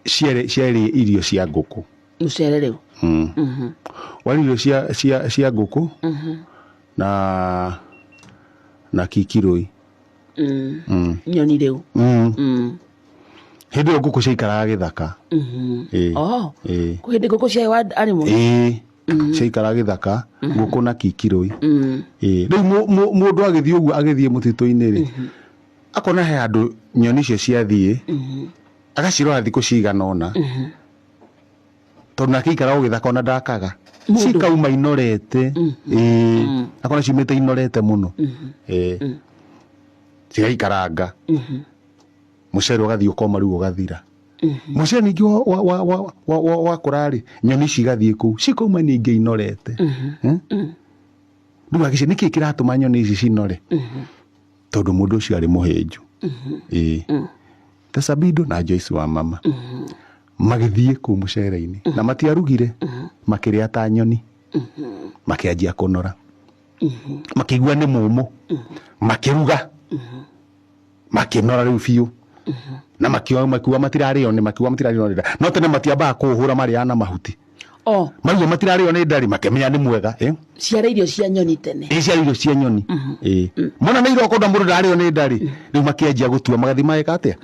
ciarĩ irio cia ngũkũ mucere rĩu wari irio cia ngũkũ na kikiroi nyoni rĩu hĩndĩ ĩyo ngũkũ ciaikaraga gĩthaka hĩndĩ ngũkũ cia wild animals ciaikaraga gĩthaka ngũkũ na kikiroi rĩu mũndũ agĩthiĩ ũguo agĩthiĩ mũtitũ-inĩ rĩ akona he handũ nyoni icio ciathiĩ agacirora thikũ cigana ũna tondũ nake ikaraga gĩthaka ona ndakaga cikauma inorete akona ciumĩte inorete mũno cigaikaranga mũcere ũgathiĩ ũkoma rĩu ũgathira mũcere ningĩ wakũra rĩ nyoni ici igathiĩ kũu cikauma ningĩ inorete rĩu agĩciria nĩkĩ kĩratũma nyoni ici cinore tondũ mũndũ ũcio arĩ mũhĩnju ta Sabido na Joyce wa mama magĩthiĩ kũu mũcere-inĩ na matiarugire makĩrĩa ta nyoni makĩanjia kũnora makĩigua nĩ mũmũ makĩruga makĩnora rĩu biũ na makiuga matirarĩo nĩ no tene matiambaga kũhũra marĩaga na mahuti maigua matirarĩo nĩ ndari makĩmenya nĩ mwega ciarĩ irio cia nyoni tene ciarĩ irio cia nyoni mona nĩ iroko na mũndũ ndarĩo nĩ ndari rĩu makĩanjia gũtua magathiĩ mageka atĩa